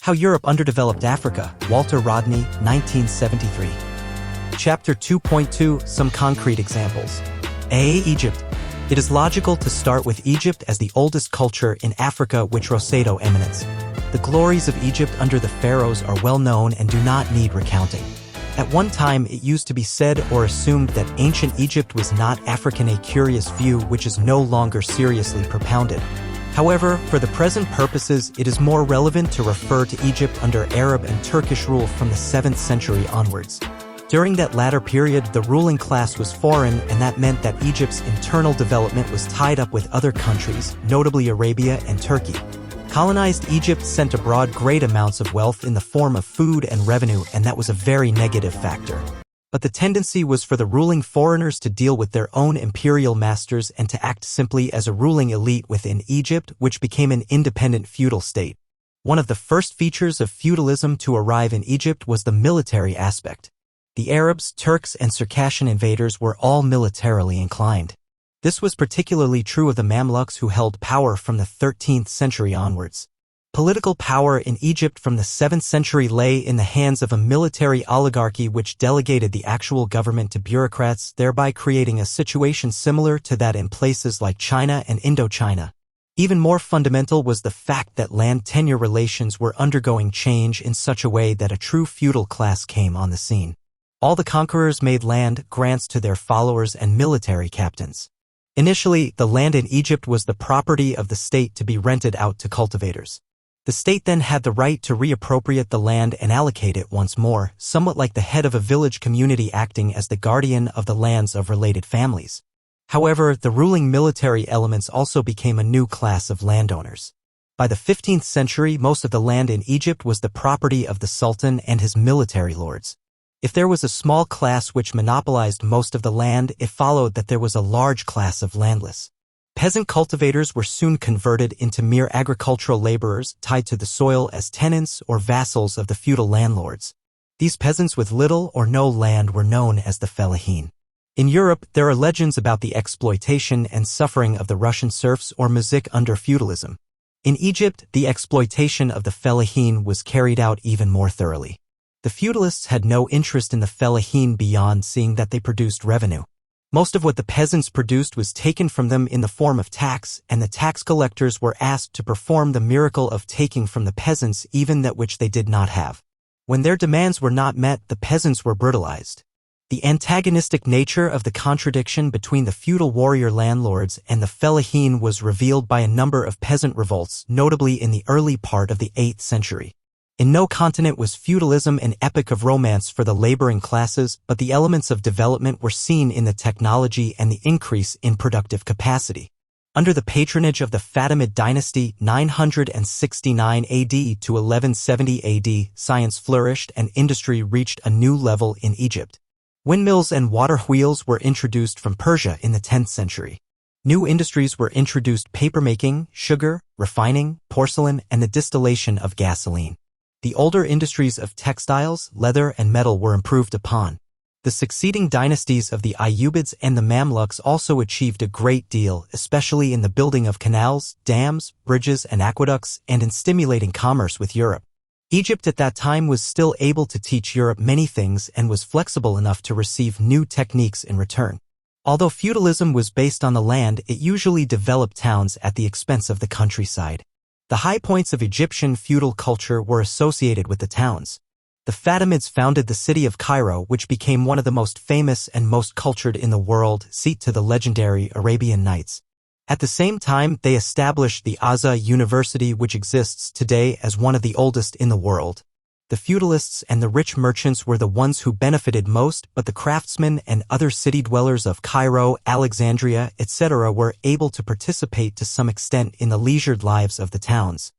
How Europe Underdeveloped Africa, Walter Rodney, 1973. Chapter 2.2, Some Concrete Examples. A. Egypt. It is logical to start with Egypt as the oldest culture in Africa which Rosado eminence. The glories of Egypt under the pharaohs are well known and do not need recounting. At one time it used to be said or assumed that ancient Egypt was not African, a curious view which is no longer seriously propounded. However, for the present purposes it is more relevant to refer to Egypt under Arab and Turkish rule from the 7th century onwards. During that latter period, the ruling class was foreign, and that meant that Egypt's internal development was tied up with other countries, notably Arabia and Turkey. Colonized Egypt sent abroad great amounts of wealth in the form of food and revenue, and that was a very negative factor. But the tendency was for the ruling foreigners to deal with their own imperial masters and to act simply as a ruling elite within Egypt, which became an independent feudal state. One of the first features of feudalism to arrive in Egypt was the military aspect. The Arabs, Turks, and Circassian invaders were all militarily inclined. This was particularly true of the Mamluks, who held power from the 13th century onwards. Political power in Egypt from the 7th century lay in the hands of a military oligarchy which delegated the actual government to bureaucrats, thereby creating a situation similar to that in places like China and Indochina. Even more fundamental was the fact that land tenure relations were undergoing change in such a way that a true feudal class came on the scene. All the conquerors made land grants to their followers and military captains. Initially, the land in Egypt was the property of the state to be rented out to cultivators. The state then had the right to reappropriate the land and allocate it once more, somewhat like the head of a village community acting as the guardian of the lands of related families. However, the ruling military elements also became a new class of landowners. By the 15th century, most of the land in Egypt was the property of the Sultan and his military lords. If there was a small class which monopolized most of the land, it followed that there was a large class of landless. Peasant cultivators were soon converted into mere agricultural laborers tied to the soil as tenants or vassals of the feudal landlords. These peasants with little or no land were known as the fellahin. In Europe, there are legends about the exploitation and suffering of the Russian serfs or muzhik under feudalism. In Egypt, the exploitation of the fellahin was carried out even more thoroughly. The feudalists had no interest in the fellahin beyond seeing that they produced revenue. Most of what the peasants produced was taken from them in the form of tax, and the tax collectors were asked to perform the miracle of taking from the peasants even that which they did not have. When their demands were not met, the peasants were brutalized. The antagonistic nature of the contradiction between the feudal warrior landlords and the fellahin was revealed by a number of peasant revolts, notably in the early part of the 8th century. In no continent was feudalism an epic of romance for the laboring classes, but the elements of development were seen in the technology and the increase in productive capacity. Under the patronage of the Fatimid dynasty, 969 AD to 1170 AD, science flourished and industry reached a new level in Egypt. Windmills and water wheels were introduced from Persia in the 10th century. New industries were introduced: papermaking, sugar, refining, porcelain, and the distillation of gasoline. The older industries of textiles, leather, and metal were improved upon. The succeeding dynasties of the Ayyubids and the Mamluks also achieved a great deal, especially in the building of canals, dams, bridges, and aqueducts, and in stimulating commerce with Europe. Egypt at that time was still able to teach Europe many things and was flexible enough to receive new techniques in return. Although feudalism was based on the land, it usually developed towns at the expense of the countryside. The high points of Egyptian feudal culture were associated with the towns. The Fatimids founded the city of Cairo, which became one of the most famous and most cultured in the world, seat to the legendary Arabian Nights. At the same time, they established the Azhar University, which exists today as one of the oldest in the world. The feudalists and the rich merchants were the ones who benefited most, but the craftsmen and other city dwellers of Cairo, Alexandria, etc. were able to participate to some extent in the leisured lives of the towns.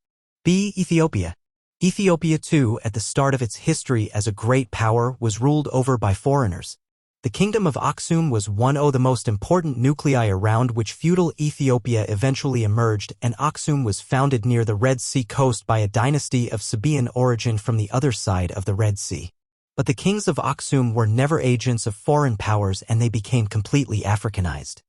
B. Ethiopia. Ethiopia too, at the start of its history as a great power, was ruled over by foreigners. The kingdom of Aksum was one of the most important nuclei around which feudal Ethiopia eventually emerged, and Aksum was founded near the Red Sea coast by a dynasty of Sabaean origin from the other side of the Red Sea. But the kings of Aksum were never agents of foreign powers, and they became completely Africanized.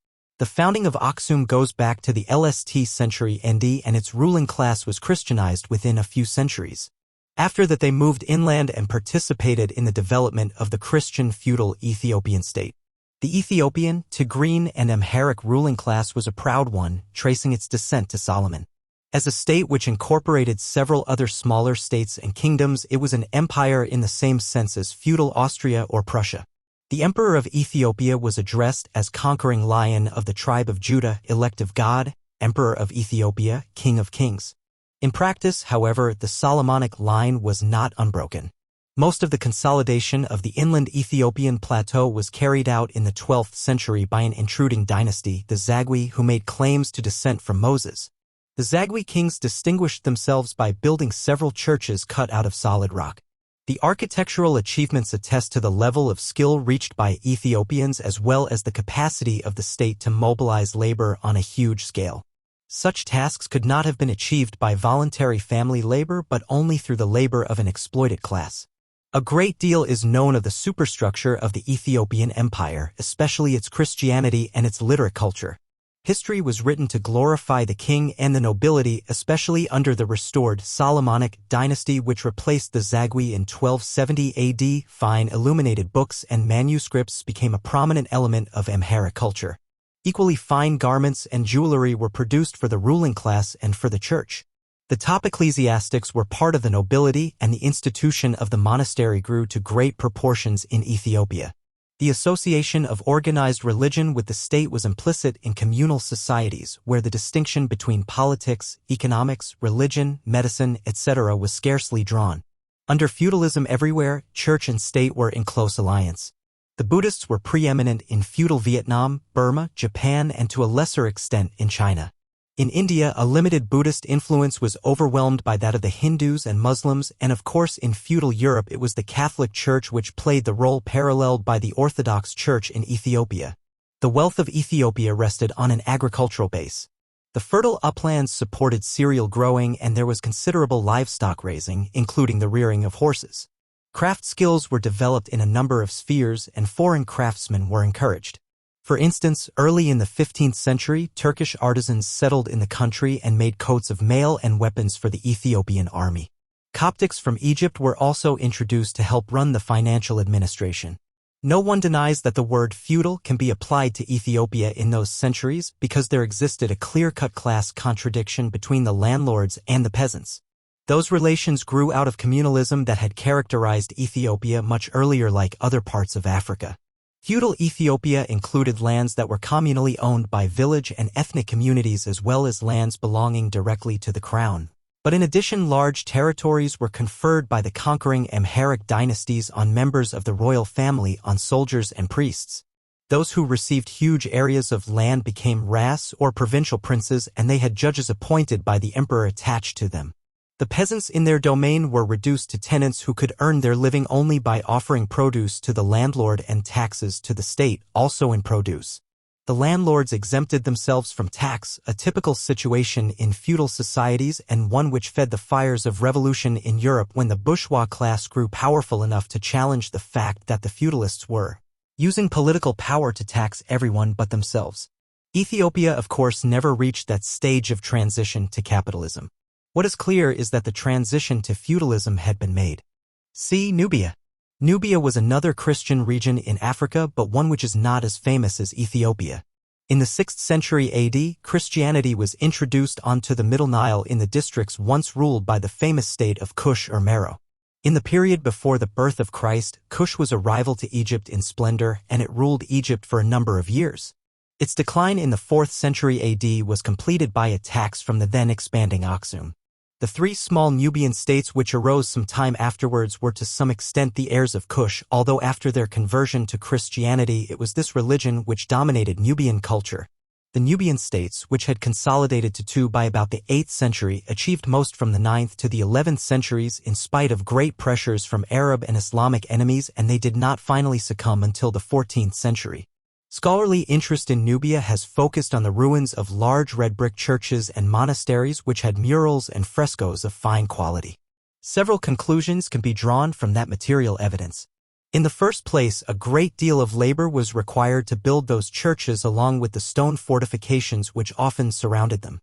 The founding of Aksum goes back to the LST century ND, and its ruling class was Christianized within a few centuries. After that they moved inland and participated in the development of the Christian feudal Ethiopian state. The Ethiopian, Tigrine, and Amharic ruling class was a proud one, tracing its descent to Solomon. As a state which incorporated several other smaller states and kingdoms, it was an empire in the same sense as feudal Austria or Prussia. The emperor of Ethiopia was addressed as conquering lion of the tribe of Judah, elect of God, emperor of Ethiopia, king of kings. In practice, however, the Solomonic line was not unbroken. Most of the consolidation of the inland Ethiopian plateau was carried out in the 12th century by an intruding dynasty, the Zagwe, who made claims to descent from Moses. The Zagwe kings distinguished themselves by building several churches cut out of solid rock. The architectural achievements attest to the level of skill reached by Ethiopians as well as the capacity of the state to mobilize labor on a huge scale. Such tasks could not have been achieved by voluntary family labor but only through the labor of an exploited class. A great deal is known of the superstructure of the Ethiopian Empire, especially its Christianity and its literate culture. History was written to glorify the king and the nobility, especially under the restored Solomonic dynasty which replaced the Zagwe in 1270 AD. Fine illuminated books and manuscripts became a prominent element of Amharic culture. Equally fine garments and jewelry were produced for the ruling class and for the church. The top ecclesiastics were part of the nobility, and the institution of the monastery grew to great proportions in Ethiopia. The association of organized religion with the state was implicit in communal societies where the distinction between politics, economics, religion, medicine, etc. was scarcely drawn. Under feudalism everywhere, church and state were in close alliance. The Buddhists were preeminent in feudal Vietnam, Burma, Japan, and to a lesser extent in China. In India, a limited Buddhist influence was overwhelmed by that of the Hindus and Muslims, and of course in feudal Europe it was the Catholic Church which played the role paralleled by the Orthodox Church in Ethiopia. The wealth of Ethiopia rested on an agricultural base. The fertile uplands supported cereal growing and there was considerable livestock raising, including the rearing of horses. Craft skills were developed in a number of spheres and foreign craftsmen were encouraged. For instance, early in the 15th century, Turkish artisans settled in the country and made coats of mail and weapons for the Ethiopian army. Coptics from Egypt were also introduced to help run the financial administration. No one denies that the word feudal can be applied to Ethiopia in those centuries because there existed a clear-cut class contradiction between the landlords and the peasants. Those relations grew out of communalism that had characterized Ethiopia much earlier, like other parts of Africa. Feudal Ethiopia included lands that were communally owned by village and ethnic communities as well as lands belonging directly to the crown. But in addition, large territories were conferred by the conquering Amharic dynasties on members of the royal family, on soldiers and priests. Those who received huge areas of land became ras or provincial princes, and they had judges appointed by the emperor attached to them. The peasants in their domain were reduced to tenants who could earn their living only by offering produce to the landlord and taxes to the state, also in produce. The landlords exempted themselves from tax, a typical situation in feudal societies and one which fed the fires of revolution in Europe when the bourgeois class grew powerful enough to challenge the fact that the feudalists were using political power to tax everyone but themselves. Ethiopia, of course, never reached that stage of transition to capitalism. What is clear is that the transition to feudalism had been made. See Nubia. Nubia was another Christian region in Africa, but one which is not as famous as Ethiopia. In the 6th century AD, Christianity was introduced onto the Middle Nile in the districts once ruled by the famous state of Kush or Meroe. In the period before the birth of Christ, Kush was a rival to Egypt in splendor, and it ruled Egypt for a number of years. Its decline in the 4th century AD was completed by attacks from the then expanding Aksum. The three small Nubian states which arose some time afterwards were to some extent the heirs of Kush, although after their conversion to Christianity it was this religion which dominated Nubian culture. The Nubian states, which had consolidated to two by about the 8th century, achieved most from the 9th to the 11th centuries in spite of great pressures from Arab and Islamic enemies, and they did not finally succumb until the 14th century. Scholarly interest in Nubia has focused on the ruins of large red brick churches and monasteries which had murals and frescoes of fine quality. Several conclusions can be drawn from that material evidence. In the first place, a great deal of labor was required to build those churches along with the stone fortifications which often surrounded them.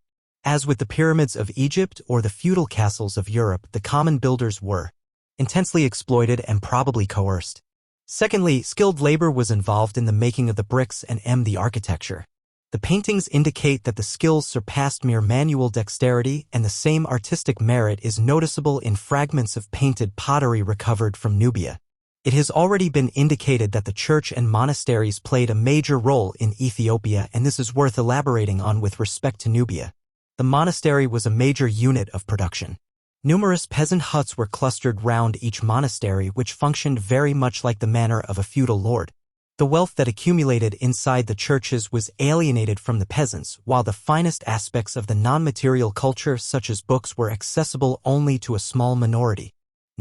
As with the pyramids of Egypt or the feudal castles of Europe, the common builders were intensely exploited and probably coerced. Secondly, skilled labor was involved in the making of the bricks and the architecture. The paintings indicate that the skills surpassed mere manual dexterity, and the same artistic merit is noticeable in fragments of painted pottery recovered from Nubia. It has already been indicated that the church and monasteries played a major role in Ethiopia, and this is worth elaborating on with respect to Nubia. The monastery was a major unit of production. Numerous peasant huts were clustered round each monastery, which functioned very much like the manor of a feudal lord. The wealth that accumulated inside the churches was alienated from the peasants, while the finest aspects of the non-material culture, such as books, were accessible only to a small minority.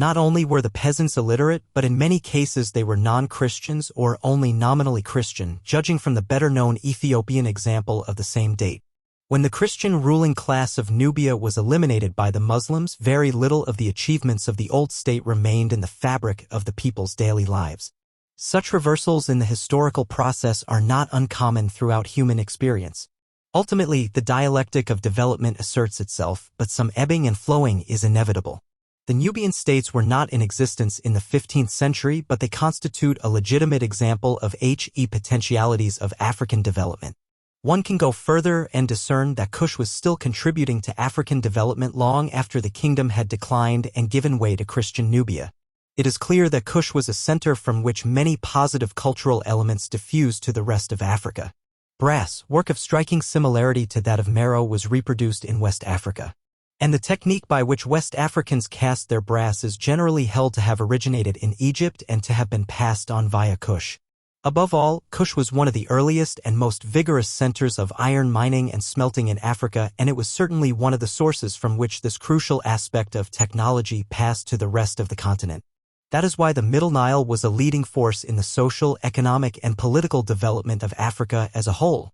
Not only were the peasants illiterate, but in many cases they were non-Christians or only nominally Christian, judging from the better-known Ethiopian example of the same date. When the Christian ruling class of Nubia was eliminated by the Muslims, very little of the achievements of the old state remained in the fabric of the people's daily lives. Such reversals in the historical process are not uncommon throughout human experience. Ultimately, the dialectic of development asserts itself, but some ebbing and flowing is inevitable. The Nubian states were not in existence in the 15th century, but they constitute a legitimate example of potentialities of African development. One can go further and discern that Kush was still contributing to African development long after the kingdom had declined and given way to Christian Nubia. It is clear that Kush was a center from which many positive cultural elements diffused to the rest of Africa. Brass, work of striking similarity to that of Mero, was reproduced in West Africa. And the technique by which West Africans cast their brass is generally held to have originated in Egypt and to have been passed on via Kush. Above all, Kush was one of the earliest and most vigorous centers of iron mining and smelting in Africa, and it was certainly one of the sources from which this crucial aspect of technology passed to the rest of the continent. That is why the Middle Nile was a leading force in the social, economic, and political development of Africa as a whole.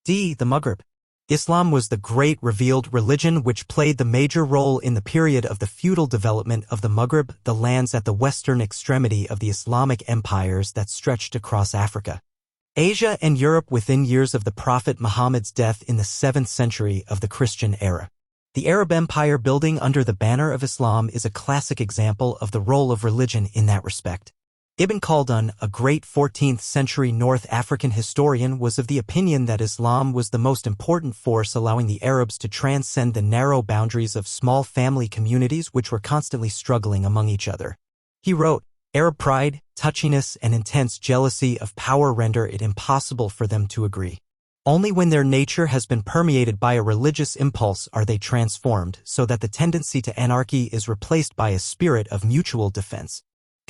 The Maghreb. Islam was the great revealed religion which played the major role in the period of the feudal development of the Maghreb, the lands at the western extremity of the Islamic empires that stretched across Africa, Asia, and Europe within years of the Prophet Muhammad's death in the 7th century of the Christian era. The Arab empire building under the banner of Islam is a classic example of the role of religion in that respect. Ibn Khaldun, a great 14th-century North African historian, was of the opinion that Islam was the most important force allowing the Arabs to transcend the narrow boundaries of small family communities which were constantly struggling among each other. He wrote, "Arab pride, touchiness, and intense jealousy of power render it impossible for them to agree. Only when their nature has been permeated by a religious impulse are they transformed, so that the tendency to anarchy is replaced by a spirit of mutual defense.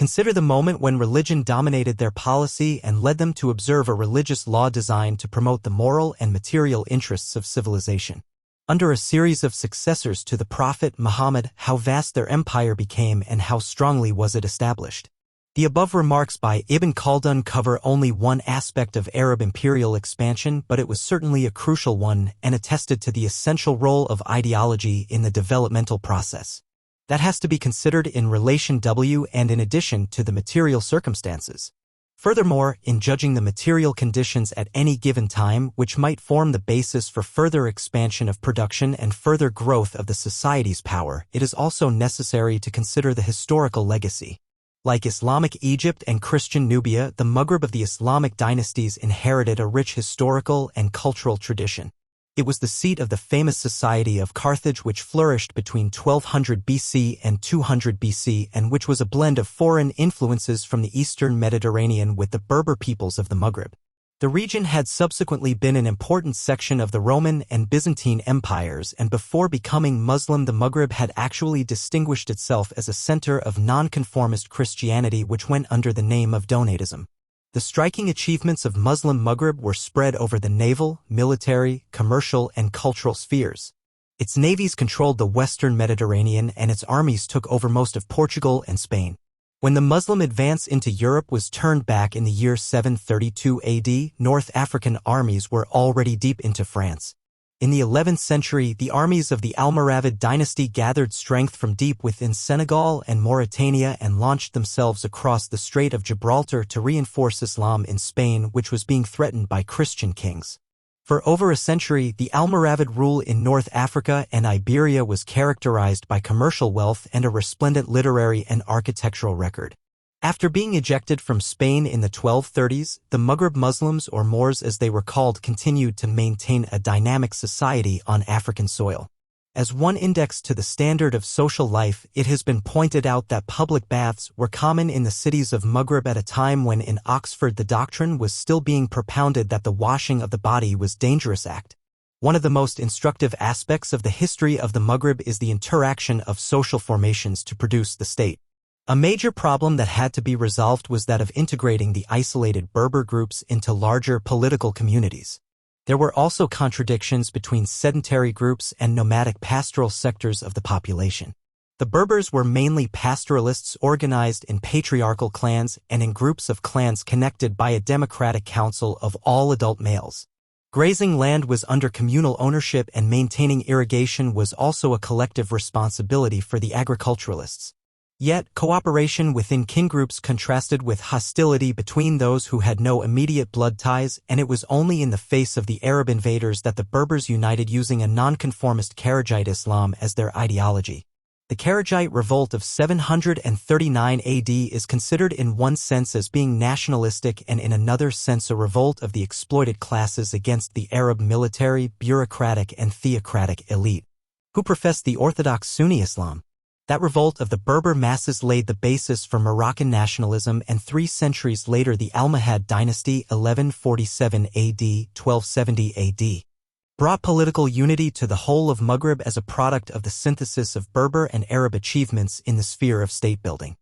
Consider the moment when religion dominated their policy and led them to observe a religious law designed to promote the moral and material interests of civilization. Under a series of successors to the Prophet Muhammad, how vast their empire became and how strongly was it established." The above remarks by Ibn Khaldun cover only one aspect of Arab imperial expansion, but it was certainly a crucial one and attested to the essential role of ideology in the developmental process. That has to be considered in relation to and in addition to the material circumstances. Furthermore, in judging the material conditions at any given time which might form the basis for further expansion of production and further growth of the society's power, it is also necessary to consider the historical legacy. Like Islamic Egypt and Christian Nubia, the Maghreb of the Islamic dynasties inherited a rich historical and cultural tradition. It was the seat of the famous society of Carthage, which flourished between 1200 BC and 200 BC and which was a blend of foreign influences from the eastern Mediterranean with the Berber peoples of the Maghreb. The region had subsequently been an important section of the Roman and Byzantine empires, and before becoming Muslim, the Maghreb had actually distinguished itself as a center of nonconformist Christianity which went under the name of Donatism. The striking achievements of Muslim Maghreb were spread over the naval, military, commercial, and cultural spheres. Its navies controlled the western Mediterranean and its armies took over most of Portugal and Spain. When the Muslim advance into Europe was turned back in the year 732 AD, North African armies were already deep into France. In the 11th century, the armies of the Almoravid dynasty gathered strength from deep within Senegal and Mauritania and launched themselves across the Strait of Gibraltar to reinforce Islam in Spain, which was being threatened by Christian kings. For over a century, the Almoravid rule in North Africa and Iberia was characterized by commercial wealth and a resplendent literary and architectural record. After being ejected from Spain in the 1230s, the Maghreb Muslims, or Moors as they were called, continued to maintain a dynamic society on African soil. As one index to the standard of social life, it has been pointed out that public baths were common in the cities of Maghreb at a time when in Oxford the doctrine was still being propounded that the washing of the body was a dangerous act. One of the most instructive aspects of the history of the Maghreb is the interaction of social formations to produce the state. A major problem that had to be resolved was that of integrating the isolated Berber groups into larger political communities. There were also contradictions between sedentary groups and nomadic pastoral sectors of the population. The Berbers were mainly pastoralists organized in patriarchal clans and in groups of clans connected by a democratic council of all adult males. Grazing land was under communal ownership, and maintaining irrigation was also a collective responsibility for the agriculturalists. Yet, cooperation within kin groups contrasted with hostility between those who had no immediate blood ties, and it was only in the face of the Arab invaders that the Berbers united using a nonconformist Kharijite Islam as their ideology. The Kharijite revolt of 739 AD is considered in one sense as being nationalistic and in another sense a revolt of the exploited classes against the Arab military, bureaucratic and theocratic elite, who professed the orthodox Sunni Islam. That revolt of the Berber masses laid the basis for Moroccan nationalism, and 3 centuries later the Almohad dynasty 1147 AD, 1270 AD, brought political unity to the whole of Maghreb as a product of the synthesis of Berber and Arab achievements in the sphere of state-building.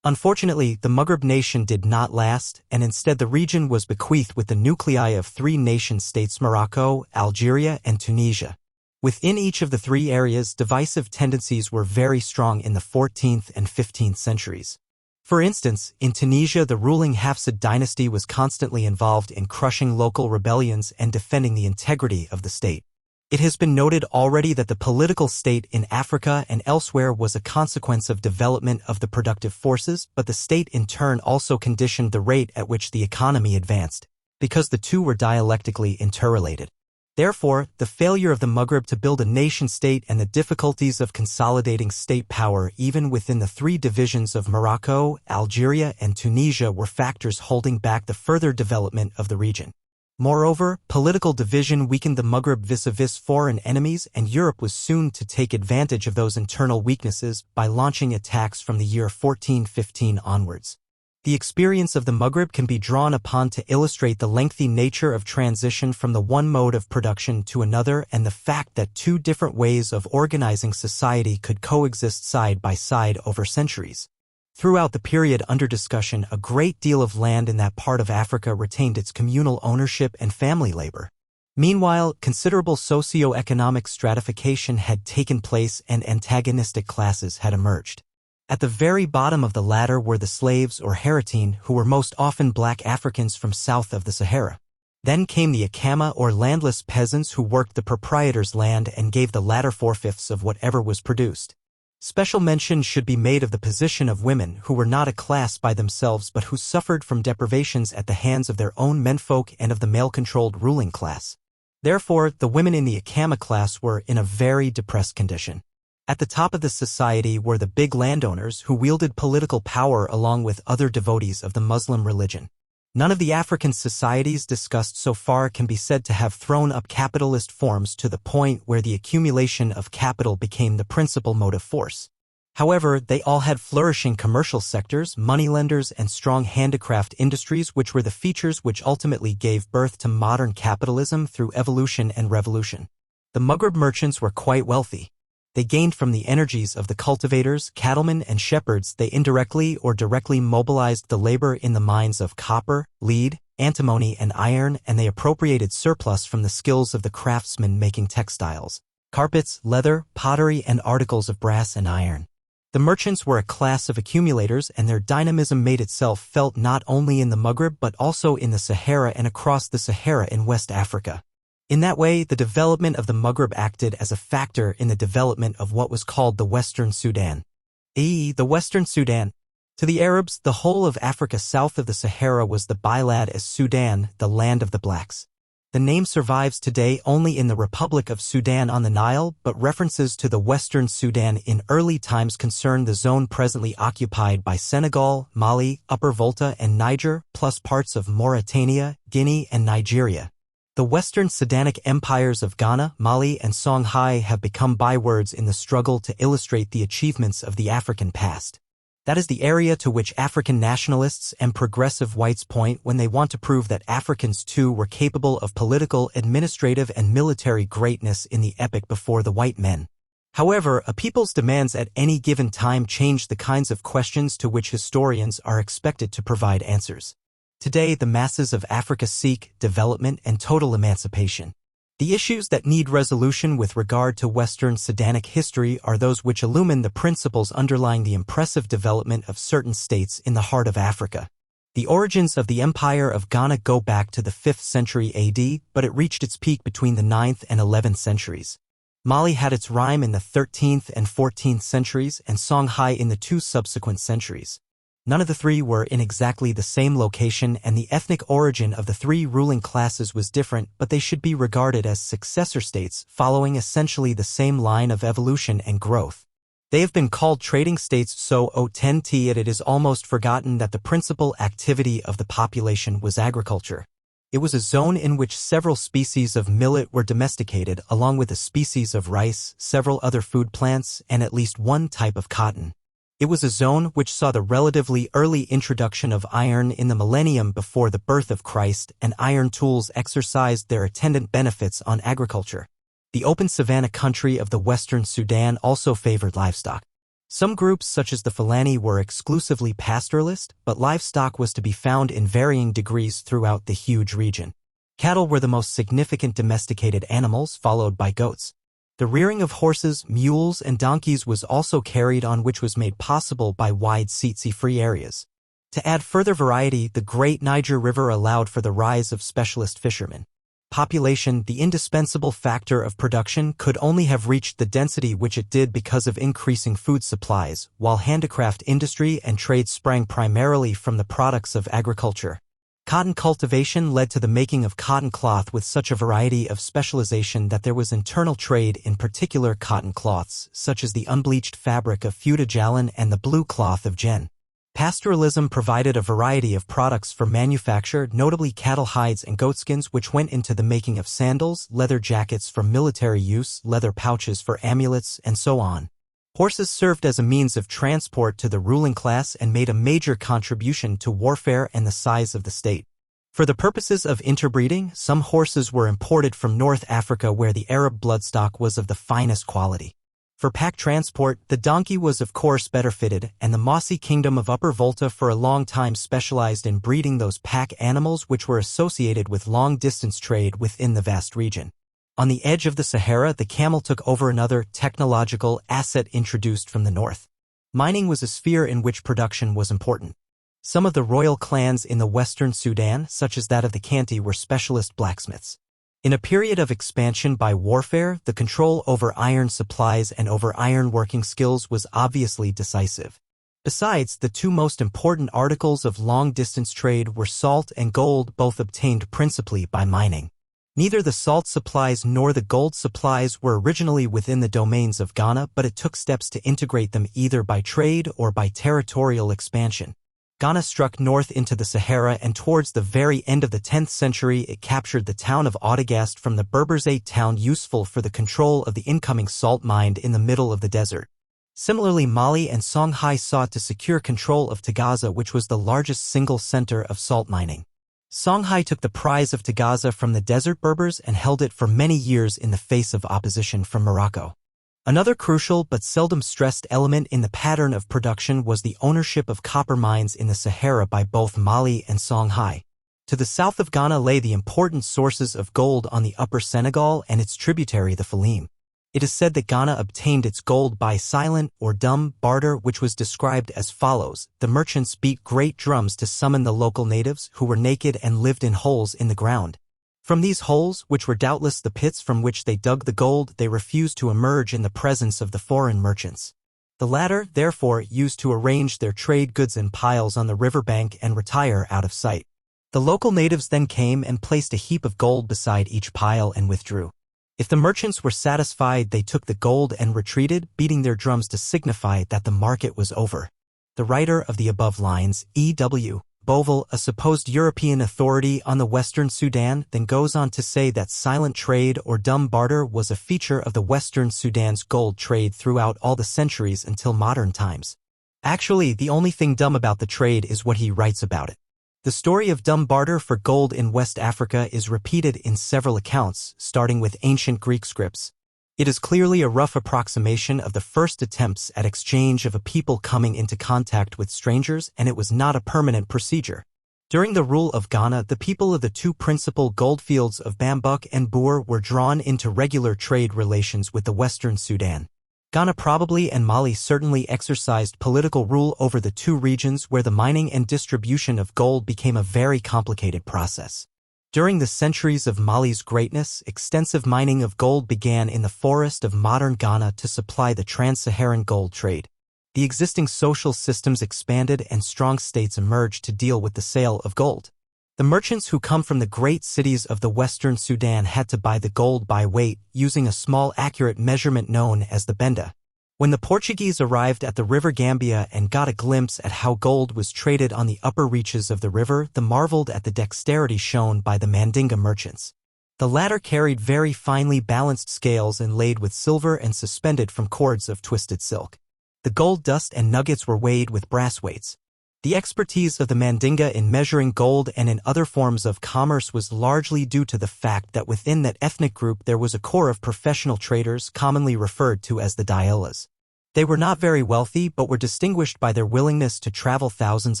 Unfortunately, the Maghreb nation did not last, and instead the region was bequeathed with the nuclei of 3 nation-states: Morocco, Algeria, and Tunisia. Within each of the 3 areas, divisive tendencies were very strong in the 14th and 15th centuries. For instance, in Tunisia the ruling Hafsid dynasty was constantly involved in crushing local rebellions and defending the integrity of the state. It has been noted already that the political state in Africa and elsewhere was a consequence of development of the productive forces, but the state in turn also conditioned the rate at which the economy advanced, because the two were dialectically interrelated. Therefore, the failure of the Maghreb to build a nation-state and the difficulties of consolidating state power even within the 3 divisions of Morocco, Algeria, and Tunisia were factors holding back the further development of the region. Moreover, political division weakened the Maghreb vis-a-vis foreign enemies, and Europe was soon to take advantage of those internal weaknesses by launching attacks from the year 1415 onwards. The experience of the Maghreb can be drawn upon to illustrate the lengthy nature of transition from the one mode of production to another, and the fact that 2 different ways of organizing society could coexist side by side over centuries. Throughout the period under discussion, a great deal of land in that part of Africa retained its communal ownership and family labor. Meanwhile, considerable socio-economic stratification had taken place and antagonistic classes had emerged. At the very bottom of the latter were the slaves or Haratine, who were most often black Africans from south of the Sahara. Then came the Akama or landless peasants who worked the proprietor's land and gave the latter 4/5 of whatever was produced. Special mention should be made of the position of women, who were not a class by themselves but who suffered from deprivations at the hands of their own menfolk and of the male-controlled ruling class. Therefore, the women in the Akama class were in a very depressed condition. At the top of the society were the big landowners who wielded political power along with other devotees of the Muslim religion. None of the African societies discussed so far can be said to have thrown up capitalist forms to the point where the accumulation of capital became the principal motive force. However, they all had flourishing commercial sectors, moneylenders, and strong handicraft industries, which were the features which ultimately gave birth to modern capitalism through evolution and revolution. The Maghreb merchants were quite wealthy. They gained from the energies of the cultivators, cattlemen, and shepherds. They indirectly or directly mobilized the labor in the mines of copper, lead, antimony, and iron, and they appropriated surplus from the skills of the craftsmen making textiles, carpets, leather, pottery, and articles of brass and iron. The merchants were a class of accumulators, and their dynamism made itself felt not only in the Maghreb but also in the Sahara and across the Sahara in West Africa. In that way, the development of the Maghreb acted as a factor in the development of what was called the Western Sudan. The Western Sudan. To the Arabs, the whole of Africa south of the Sahara was the bilad as Sudan, the land of the blacks. The name survives today only in the Republic of Sudan on the Nile, but references to the Western Sudan in early times concern the zone presently occupied by Senegal, Mali, Upper Volta and Niger, plus parts of Mauritania, Guinea and Nigeria. The Western Sudanic empires of Ghana, Mali and Songhai have become bywords in the struggle to illustrate the achievements of the African past. That is the area to which African nationalists and progressive whites point when they want to prove that Africans too were capable of political, administrative, and military greatness in the epoch before the white men. However, a people's demands at any given time change the kinds of questions to which historians are expected to provide answers. Today, the masses of Africa seek development and total emancipation. The issues that need resolution with regard to Western Sudanic history are those which illumine the principles underlying the impressive development of certain states in the heart of Africa. The origins of the Empire of Ghana go back to the 5th century AD, but it reached its peak between the 9th and 11th centuries. Mali had its rime in the 13th and 14th centuries and Songhai in the 2 subsequent centuries. None of the three were in exactly the same location and the ethnic origin of the 3 ruling classes was different, but they should be regarded as successor states following essentially the same line of evolution and growth. They have been called trading states so it is almost forgotten that the principal activity of the population was agriculture. It was a zone in which several species of millet were domesticated along with a species of rice, several other food plants, and at least one type of cotton. It was a zone which saw the relatively early introduction of iron in the millennium before the birth of Christ, and iron tools exercised their attendant benefits on agriculture. The open savanna country of the Western Sudan also favored livestock. Some groups such as the Fulani were exclusively pastoralist, but livestock was to be found in varying degrees throughout the huge region. Cattle were the most significant domesticated animals, followed by goats. The rearing of horses, mules, and donkeys was also carried on, which was made possible by wide tsetse-free areas. To add further variety, the Great Niger River allowed for the rise of specialist fishermen. Population, the indispensable factor of production, could only have reached the density which it did because of increasing food supplies, while handicraft industry and trade sprang primarily from the products of agriculture. Cotton cultivation led to the making of cotton cloth with such a variety of specialization that there was internal trade in particular cotton cloths, such as the unbleached fabric of Futa-Jalan and the blue cloth of Jen. Pastoralism provided a variety of products for manufacture, notably cattle hides and goatskins, which went into the making of sandals, leather jackets for military use, leather pouches for amulets, and so on. Horses served as a means of transport to the ruling class and made a major contribution to warfare and the size of the state. For the purposes of interbreeding, some horses were imported from North Africa where the Arab bloodstock was of the finest quality. For pack transport, the donkey was of course better fitted, and the Mossi Kingdom of Upper Volta for a long time specialized in breeding those pack animals which were associated with long-distance trade within the vast region. On the edge of the Sahara, the camel took over another technological asset introduced from the north. Mining was a sphere in which production was important. Some of the royal clans in the Western Sudan, such as that of the Kanti, were specialist blacksmiths. In a period of expansion by warfare, the control over iron supplies and over iron working skills was obviously decisive. Besides, the 2 most important articles of long-distance trade were salt and gold, both obtained principally by mining. Neither the salt supplies nor the gold supplies were originally within the domains of Ghana, but it took steps to integrate them either by trade or by territorial expansion. Ghana struck north into the Sahara, and towards the very end of the 10th century it captured the town of Audiobook from the Berbers, a town useful for the control of the incoming salt mine in the middle of the desert. Similarly, Mali and Songhai sought to secure control of Tagaza, which was the largest single center of salt mining. Songhai took the prize of Tagaza from the desert Berbers and held it for many years in the face of opposition from Morocco. Another crucial but seldom stressed element in the pattern of production was the ownership of copper mines in the Sahara by both Mali and Songhai. To the south of Ghana lay the important sources of gold on the upper Senegal and its tributary the Falim. It is said that Ghana obtained its gold by silent or dumb barter, which was described as follows. The merchants beat great drums to summon the local natives, who were naked and lived in holes in the ground. From these holes, which were doubtless the pits from which they dug the gold, they refused to emerge in the presence of the foreign merchants. The latter, therefore, used to arrange their trade goods in piles on the riverbank and retire out of sight. The local natives then came and placed a heap of gold beside each pile and withdrew. If the merchants were satisfied, they took the gold and retreated, beating their drums to signify that the market was over. The writer of the above lines, E.W. Bovell, a supposed European authority on the Western Sudan, then goes on to say that silent trade or dumb barter was a feature of the Western Sudan's gold trade throughout all the centuries until modern times. Actually, the only thing dumb about the trade is what he writes about it. The story of dumb barter for gold in West Africa is repeated in several accounts, starting with ancient Greek scripts. It is clearly a rough approximation of the first attempts at exchange of a people coming into contact with strangers, and it was not a permanent procedure. During the rule of Ghana, the people of the two principal goldfields of Bambuk and Boer were drawn into regular trade relations with the Western Sudan. Ghana probably and Mali certainly exercised political rule over the two regions where the mining and distribution of gold became a very complicated process. During the centuries of Mali's greatness, extensive mining of gold began in the forest of modern Ghana to supply the trans-Saharan gold trade. The existing social systems expanded and strong states emerged to deal with the sale of gold. The merchants who come from the great cities of the Western Sudan had to buy the gold by weight, using a small accurate measurement known as the benda. When the Portuguese arrived at the river Gambia and got a glimpse at how gold was traded on the upper reaches of the river, they marveled at the dexterity shown by the Mandinga merchants. The latter carried very finely balanced scales inlaid with silver and suspended from cords of twisted silk. The gold dust and nuggets were weighed with brass weights. The expertise of the Mandinga in measuring gold and in other forms of commerce was largely due to the fact that within that ethnic group there was a core of professional traders commonly referred to as the Diolas. They were not very wealthy but were distinguished by their willingness to travel thousands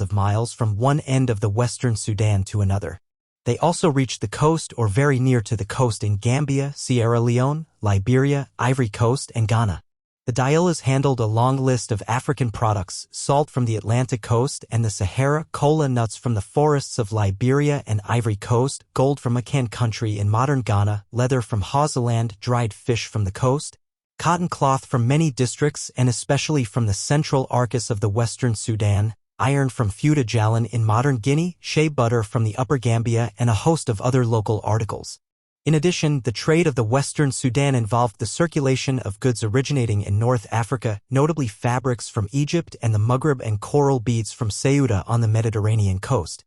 of miles from one end of the Western Sudan to another. They also reached the coast or very near to the coast in Gambia, Sierra Leone, Liberia, Ivory Coast, and Ghana. The Diolas handled a long list of African products, salt from the Atlantic coast and the Sahara, cola nuts from the forests of Liberia and Ivory Coast, gold from Akan country in modern Ghana, leather from Hausaland, dried fish from the coast, cotton cloth from many districts and especially from the central Arcus of the Western Sudan, iron from Fouta Djallon in modern Guinea, shea butter from the Upper Gambia, and a host of other local articles. In addition, the trade of the Western Sudan involved the circulation of goods originating in North Africa, notably fabrics from Egypt and the Maghreb and coral beads from Ceuta on the Mediterranean coast.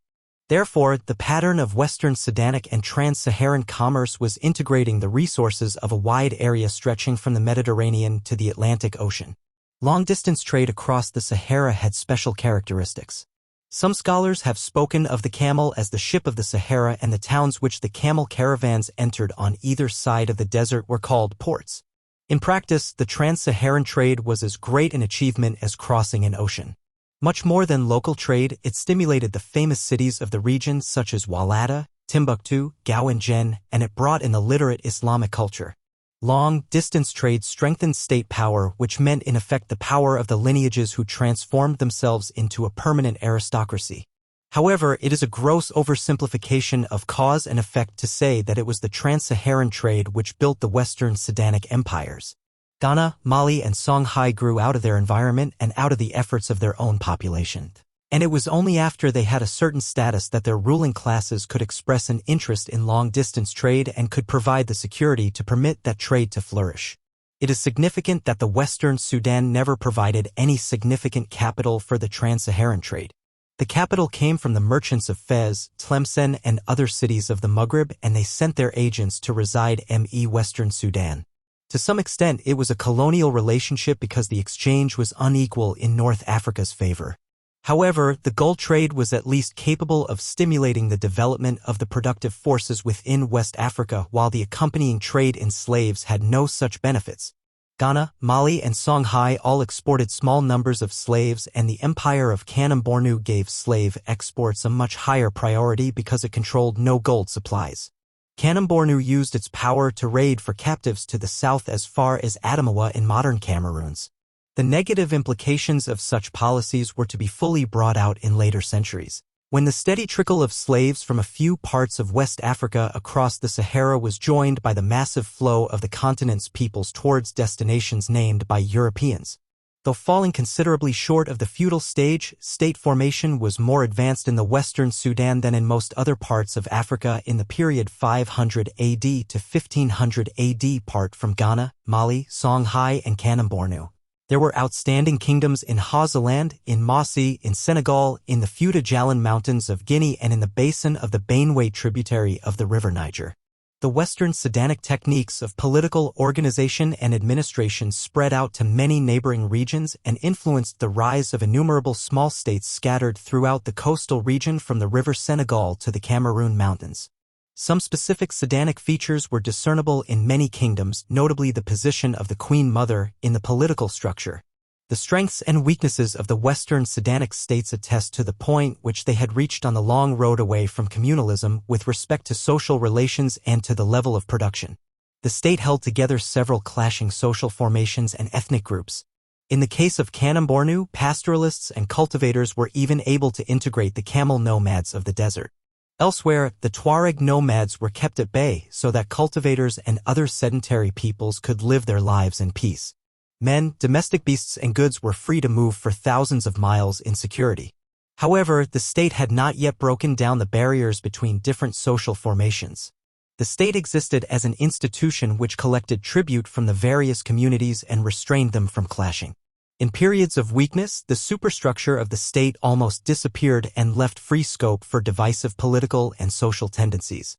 Therefore, the pattern of Western Sudanic and trans-Saharan commerce was integrating the resources of a wide area stretching from the Mediterranean to the Atlantic Ocean. Long-distance trade across the Sahara had special characteristics. Some scholars have spoken of the camel as the ship of the Sahara, and the towns which the camel caravans entered on either side of the desert were called ports. In practice, the trans-Saharan trade was as great an achievement as crossing an ocean. Much more than local trade, it stimulated the famous cities of the region such as Walata, Timbuktu, Gao and Jen, and it brought in the literate Islamic culture. Long-distance trade strengthened state power, which meant in effect the power of the lineages who transformed themselves into a permanent aristocracy. However, it is a gross oversimplification of cause and effect to say that it was the trans-Saharan trade which built the Western Sudanic empires. Ghana, Mali, and Songhai grew out of their environment and out of the efforts of their own population. And it was only after they had a certain status that their ruling classes could express an interest in long-distance trade and could provide the security to permit that trade to flourish. It is significant that the Western Sudan never provided any significant capital for the trans-Saharan trade. The capital came from the merchants of Fez, Tlemcen, and other cities of the Maghreb, and they sent their agents to reside in Western Sudan. To some extent, it was a colonial relationship because the exchange was unequal in North Africa's favor. However, the gold trade was at least capable of stimulating the development of the productive forces within West Africa, while the accompanying trade in slaves had no such benefits. Ghana, Mali, and Songhai all exported small numbers of slaves, and the empire of Kanem-Bornu gave slave exports a much higher priority because it controlled no gold supplies. Kanem-Bornu used its power to raid for captives to the south as far as Adamawa in modern Cameroons. The negative implications of such policies were to be fully brought out in later centuries. When the steady trickle of slaves from a few parts of West Africa across the Sahara was joined by the massive flow of the continent's peoples towards destinations named by Europeans. Though falling considerably short of the feudal stage, state formation was more advanced in the Western Sudan than in most other parts of Africa in the period 500 AD to 1500 AD. Part from Ghana, Mali, Songhai, and Kanem-Bornu. There were outstanding kingdoms in Hausaland, in Mossi, in Senegal, in the Fouta Djallon Mountains of Guinea, and in the basin of the Benue tributary of the River Niger. The Western Sudanic techniques of political organization and administration spread out to many neighboring regions and influenced the rise of innumerable small states scattered throughout the coastal region from the River Senegal to the Cameroon Mountains. Some specific Sudanic features were discernible in many kingdoms, notably the position of the Queen Mother in the political structure. The strengths and weaknesses of the Western Sudanic states attest to the point which they had reached on the long road away from communalism with respect to social relations and to the level of production. The state held together several clashing social formations and ethnic groups. In the case of Kanem-Bornu, pastoralists and cultivators were even able to integrate the camel nomads of the desert. Elsewhere, the Tuareg nomads were kept at bay so that cultivators and other sedentary peoples could live their lives in peace. Men, domestic beasts and goods were free to move for thousands of miles in security. However, the state had not yet broken down the barriers between different social formations. The state existed as an institution which collected tribute from the various communities and restrained them from clashing. In periods of weakness, the superstructure of the state almost disappeared and left free scope for divisive political and social tendencies.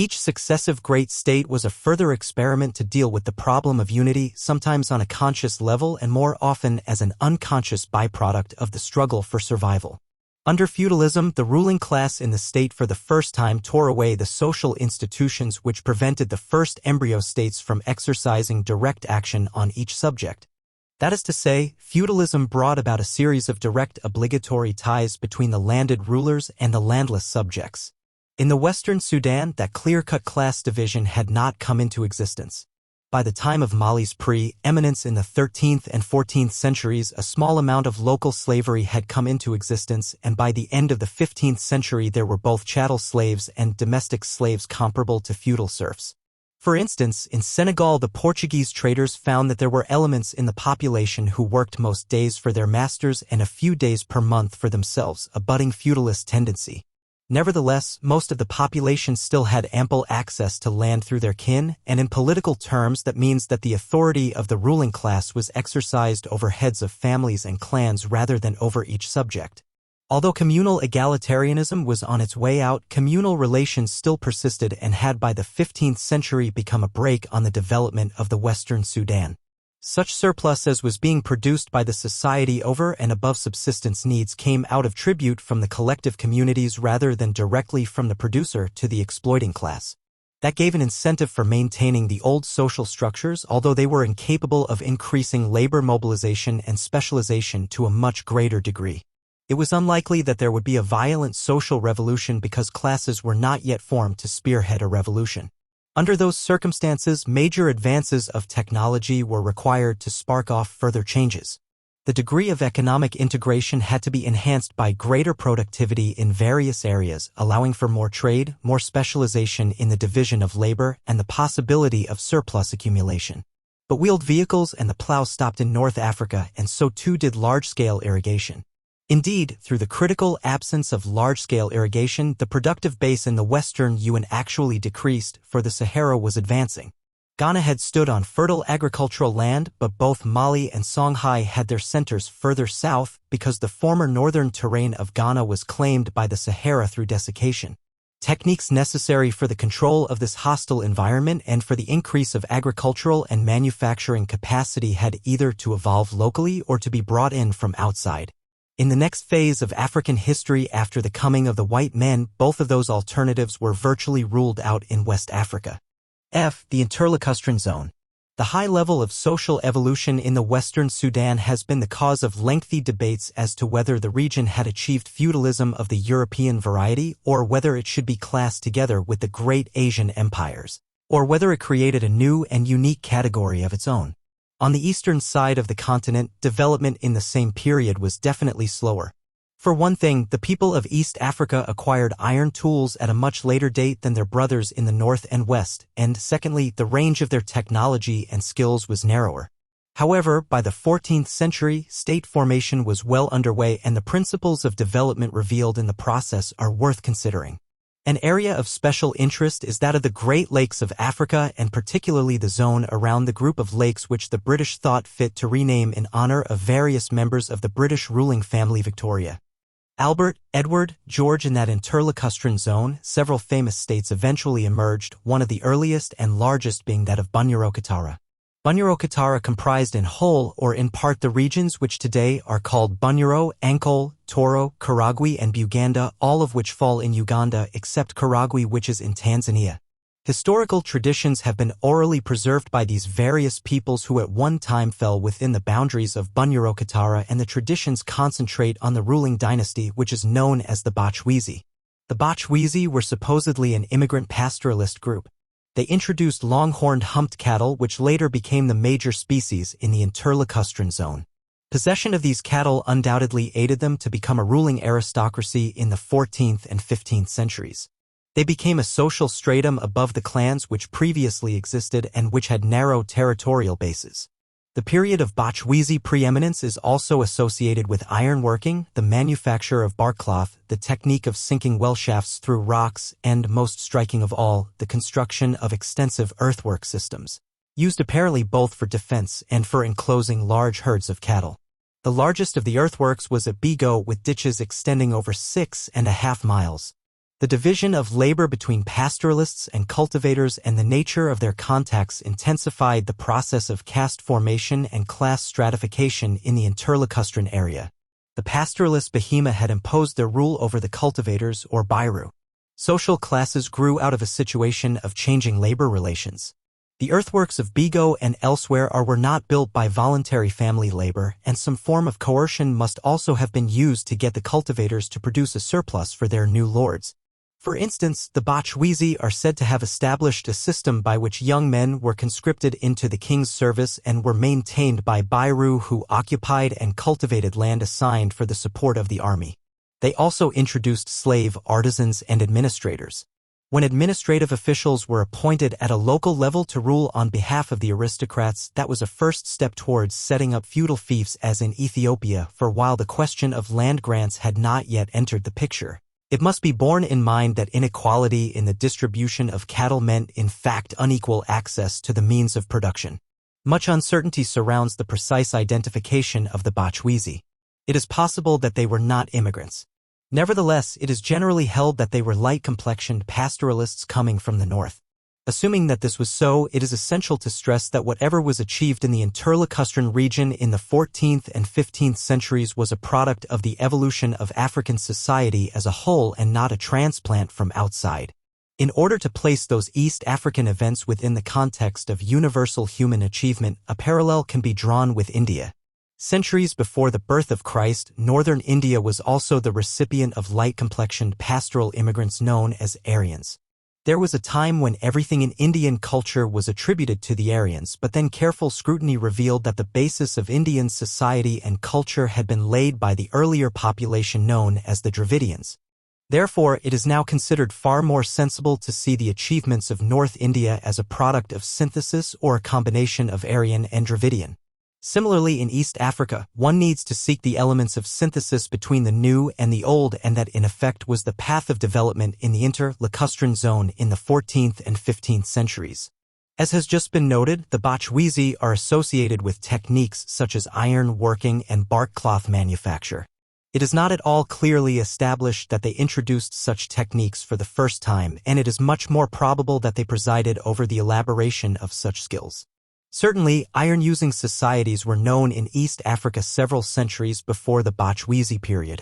Each successive great state was a further experiment to deal with the problem of unity, sometimes on a conscious level and more often as an unconscious byproduct of the struggle for survival. Under feudalism, the ruling class in the state for the first time tore away the social institutions which prevented the first embryo states from exercising direct action on each subject. That is to say, feudalism brought about a series of direct obligatory ties between the landed rulers and the landless subjects. In the Western Sudan, that clear-cut class division had not come into existence. By the time of Mali's pre-eminence in the 13th and 14th centuries, a small amount of local slavery had come into existence, and by the end of the 15th century there were both chattel slaves and domestic slaves comparable to feudal serfs. For instance, in Senegal, the Portuguese traders found that there were elements in the population who worked most days for their masters and a few days per month for themselves, a budding feudalist tendency. Nevertheless, most of the population still had ample access to land through their kin, and in political terms that means that the authority of the ruling class was exercised over heads of families and clans rather than over each subject. Although communal egalitarianism was on its way out, communal relations still persisted and had by the 15th century become a brake on the development of the Western Sudan. Such surplus as was being produced by the society over and above subsistence needs came out of tribute from the collective communities rather than directly from the producer to the exploiting class. That gave an incentive for maintaining the old social structures, although they were incapable of increasing labor mobilization and specialization to a much greater degree. It was unlikely that there would be a violent social revolution because classes were not yet formed to spearhead a revolution. Under those circumstances, major advances of technology were required to spark off further changes. The degree of economic integration had to be enhanced by greater productivity in various areas, allowing for more trade, more specialization in the division of labor, and the possibility of surplus accumulation. But wheeled vehicles and the plow stopped in North Africa, and so too did large-scale irrigation. Indeed, through the critical absence of large-scale irrigation, the productive base in the Western UN actually decreased, for the Sahara was advancing. Ghana had stood on fertile agricultural land, but both Mali and Songhai had their centers further south because the former northern terrain of Ghana was claimed by the Sahara through desiccation. Techniques necessary for the control of this hostile environment and for the increase of agricultural and manufacturing capacity had either to evolve locally or to be brought in from outside. In the next phase of African history after the coming of the white men, both of those alternatives were virtually ruled out in West Africa. The interlacustran zone. The high level of social evolution in the Western Sudan has been the cause of lengthy debates as to whether the region had achieved feudalism of the European variety or whether it should be classed together with the great Asian empires, or whether it created a new and unique category of its own. On the eastern side of the continent, development in the same period was definitely slower. For one thing, the people of East Africa acquired iron tools at a much later date than their brothers in the north and west, and secondly, the range of their technology and skills was narrower. However, by the 14th century, state formation was well underway and the principles of development revealed in the process are worth considering. An area of special interest is that of the Great Lakes of Africa and particularly the zone around the group of lakes which the British thought fit to rename in honor of various members of the British ruling family Victoria. Albert, Edward, George. In that interlacustrine zone, several famous states eventually emerged, one of the earliest and largest being that of Bunyoro-Katara. Bunyoro-Katara comprised in whole or in part the regions which today are called Bunyoro, Ankole, Toro, Karagwe and Buganda, all of which fall in Uganda except Karagwe which is in Tanzania. Historical traditions have been orally preserved by these various peoples who at one time fell within the boundaries of Bunyoro-Katara, and the traditions concentrate on the ruling dynasty which is known as the Bachwezi. The Bachwezi were supposedly an immigrant pastoralist group. They introduced long-horned humped cattle which later became the major species in the interlacustrine zone. Possession of these cattle undoubtedly aided them to become a ruling aristocracy in the 14th and 15th centuries. They became a social stratum above the clans which previously existed and which had narrow territorial bases. The period of Bachwezi preeminence is also associated with ironworking, the manufacture of bark cloth, the technique of sinking well shafts through rocks, and, most striking of all, the construction of extensive earthwork systems, used apparently both for defense and for enclosing large herds of cattle. The largest of the earthworks was at Bigo with ditches extending over 6.5 miles. The division of labor between pastoralists and cultivators and the nature of their contacts intensified the process of caste formation and class stratification in the interlacustrine area. The pastoralist Bahima had imposed their rule over the cultivators, or Bairu. Social classes grew out of a situation of changing labor relations. The earthworks of Bigo and elsewhere were not built by voluntary family labor, and some form of coercion must also have been used to get the cultivators to produce a surplus for their new lords. For instance, the Bachwezi are said to have established a system by which young men were conscripted into the king's service and were maintained by Bairu who occupied and cultivated land assigned for the support of the army. They also introduced slave artisans and administrators. When administrative officials were appointed at a local level to rule on behalf of the aristocrats, that was a first step towards setting up feudal fiefs as in Ethiopia, for while the question of land grants had not yet entered the picture. It must be borne in mind that inequality in the distribution of cattle meant in fact unequal access to the means of production. Much uncertainty surrounds the precise identification of the Bachwezi. It is possible that they were not immigrants. Nevertheless, it is generally held that they were light-complexioned pastoralists coming from the north. Assuming that this was so, it is essential to stress that whatever was achieved in the interlacustrine region in the 14th and 15th centuries was a product of the evolution of African society as a whole and not a transplant from outside. In order to place those East African events within the context of universal human achievement, a parallel can be drawn with India. Centuries before the birth of Christ, northern India was also the recipient of light-complexioned pastoral immigrants known as Aryans. There was a time when everything in Indian culture was attributed to the Aryans, but then careful scrutiny revealed that the basis of Indian society and culture had been laid by the earlier population known as the Dravidians. Therefore, it is now considered far more sensible to see the achievements of North India as a product of synthesis or a combination of Aryan and Dravidian. Similarly, in East Africa, one needs to seek the elements of synthesis between the new and the old, and that in effect was the path of development in the interlacustrine zone in the 14th and 15th centuries. As has just been noted, the Bachwezi are associated with techniques such as iron working and bark cloth manufacture. It is not at all clearly established that they introduced such techniques for the first time, and it is much more probable that they presided over the elaboration of such skills. Certainly, iron-using societies were known in East Africa several centuries before the Bachwezi period.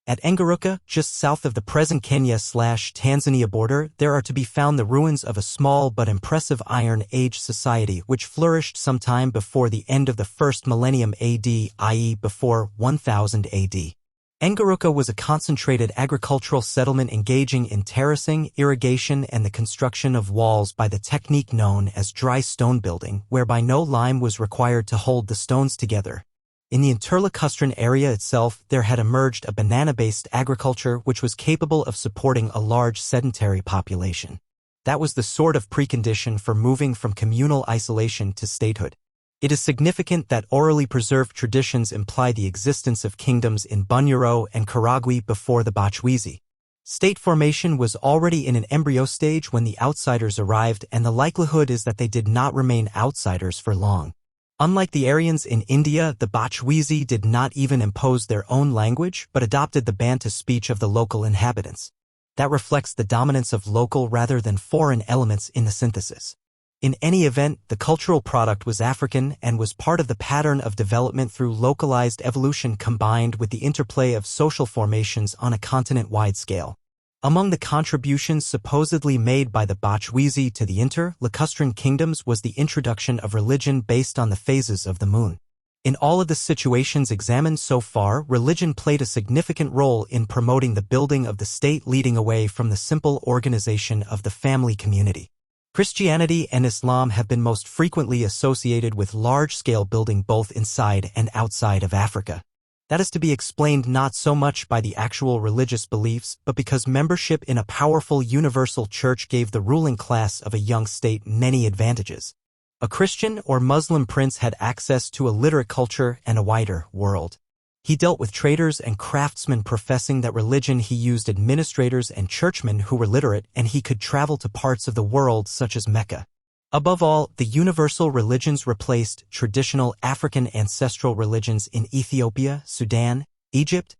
At Engaruka, just south of the present Kenya/Tanzania border, there are to be found the ruins of a small but impressive Iron Age society which flourished sometime before the end of the first millennium AD, i.e. before 1000 AD. Engaruka was a concentrated agricultural settlement engaging in terracing, irrigation, and the construction of walls by the technique known as dry stone building, whereby no lime was required to hold the stones together. In the interlacustrine area itself, there had emerged a banana-based agriculture which was capable of supporting a large sedentary population. That was the sort of precondition for moving from communal isolation to statehood. It is significant that orally preserved traditions imply the existence of kingdoms in Bunyoro and Karagwe before the Bachwizi. State formation was already in an embryo stage when the outsiders arrived, and the likelihood is that they did not remain outsiders for long. Unlike the Aryans in India, the Bachwizi did not even impose their own language but adopted the Bantu speech of the local inhabitants. That reflects the dominance of local rather than foreign elements in the synthesis. In any event, the cultural product was African and was part of the pattern of development through localized evolution combined with the interplay of social formations on a continent-wide scale. Among the contributions supposedly made by the Bachwizi to the inter-lacustrine kingdoms was the introduction of religion based on the phases of the moon. In all of the situations examined so far, religion played a significant role in promoting the building of the state, leading away from the simple organization of the family community. Christianity and Islam have been most frequently associated with large-scale building both inside and outside of Africa. That is to be explained not so much by the actual religious beliefs, but because membership in a powerful universal church gave the ruling class of a young state many advantages. A Christian or Muslim prince had access to a literate culture and a wider world. He dealt with traders and craftsmen professing that religion. He used administrators and churchmen who were literate, and he could travel to parts of the world such as Mecca. Above all, the universal religions replaced traditional African ancestral religions in Ethiopia, Sudan, Egypt,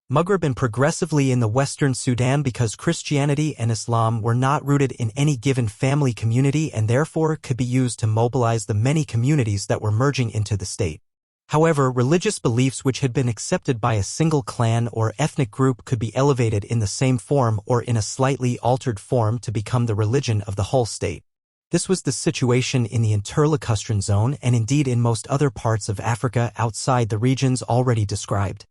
Maghreb, and progressively in the Western Sudan because Christianity and Islam were not rooted in any given family community and therefore could be used to mobilize the many communities that were merging into the state. However, religious beliefs which had been accepted by a single clan or ethnic group could be elevated in the same form or in a slightly altered form to become the religion of the whole state. This was the situation in the interlacustrine zone and indeed in most other parts of Africa outside the regions already described.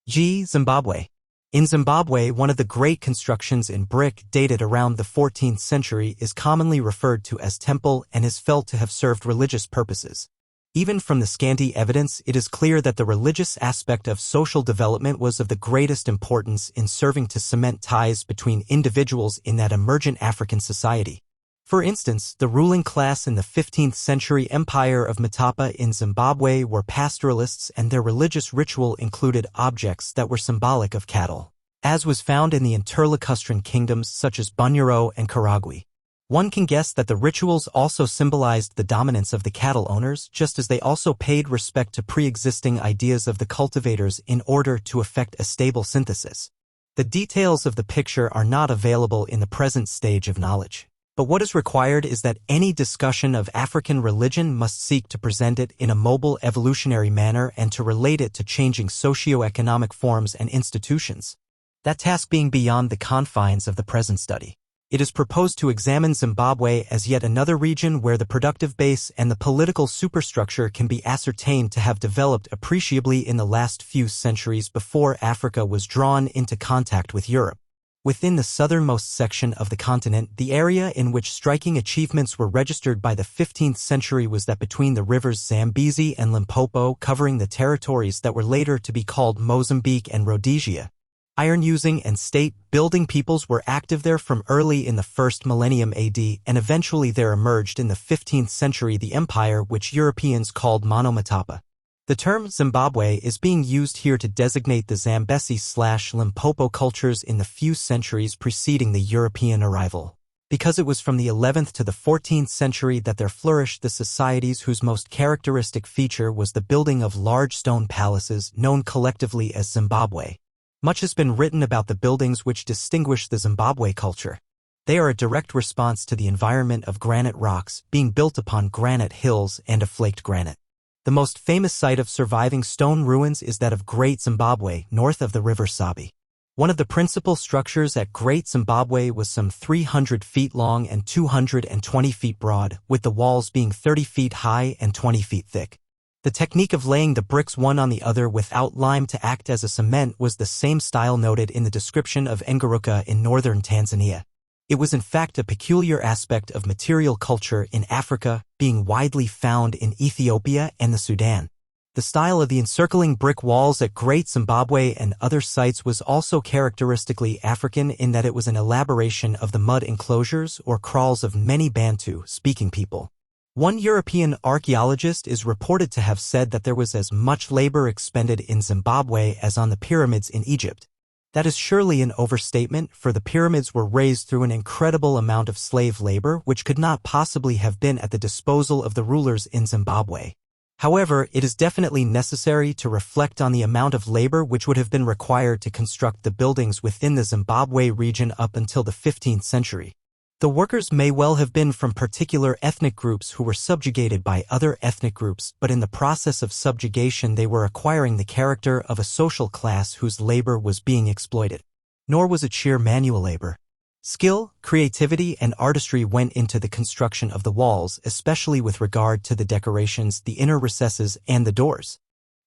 Zimbabwe. In Zimbabwe, one of the great constructions in brick dated around the 14th century is commonly referred to as temple and is felt to have served religious purposes. Even from the scanty evidence, it is clear that the religious aspect of social development was of the greatest importance in serving to cement ties between individuals in that emergent African society. For instance, the ruling class in the 15th century Empire of Matapa in Zimbabwe were pastoralists, and their religious ritual included objects that were symbolic of cattle, as was found in the interlacustrine kingdoms such as Bunyoro and Karagwe. One can guess that the rituals also symbolized the dominance of the cattle owners, just as they also paid respect to pre-existing ideas of the cultivators in order to effect a stable synthesis. The details of the picture are not available in the present stage of knowledge. But what is required is that any discussion of African religion must seek to present it in a mobile evolutionary manner and to relate it to changing socio-economic forms and institutions. That task being beyond the confines of the present study. It is proposed to examine Zimbabwe as yet another region where the productive base and the political superstructure can be ascertained to have developed appreciably in the last few centuries before Africa was drawn into contact with Europe. Within the southernmost section of the continent, the area in which striking achievements were registered by the 15th century was that between the rivers Zambezi and Limpopo, covering the territories that were later to be called Mozambique and Rhodesia. Iron-using and state-building peoples were active there from early in the first millennium AD, and eventually there emerged in the 15th century the empire which Europeans called Monomatapa. The term Zimbabwe is being used here to designate the Zambezi/Limpopo cultures in the few centuries preceding the European arrival. Because it was from the 11th to the 14th century that there flourished the societies whose most characteristic feature was the building of large stone palaces known collectively as Zimbabwe. Much has been written about the buildings which distinguish the Zimbabwe culture. They are a direct response to the environment of granite rocks, being built upon granite hills and of flaked granite. The most famous site of surviving stone ruins is that of Great Zimbabwe, north of the river Sabi. One of the principal structures at Great Zimbabwe was some 300 feet long and 220 feet broad, with the walls being 30 feet high and 20 feet thick. The technique of laying the bricks one on the other without lime to act as a cement was the same style noted in the description of Nguruka in northern Tanzania. It was in fact a peculiar aspect of material culture in Africa, being widely found in Ethiopia and the Sudan. The style of the encircling brick walls at Great Zimbabwe and other sites was also characteristically African in that it was an elaboration of the mud enclosures or kraals of many Bantu-speaking people. One European archaeologist is reported to have said that there was as much labor expended in Zimbabwe as on the pyramids in Egypt. That is surely an overstatement, for the pyramids were raised through an incredible amount of slave labor which could not possibly have been at the disposal of the rulers in Zimbabwe. However, it is definitely necessary to reflect on the amount of labor which would have been required to construct the buildings within the Zimbabwe region up until the 15th century. The workers may well have been from particular ethnic groups who were subjugated by other ethnic groups, but in the process of subjugation they were acquiring the character of a social class whose labor was being exploited. Nor was it sheer manual labor. Skill, creativity, and artistry went into the construction of the walls, especially with regard to the decorations, the inner recesses, and the doors.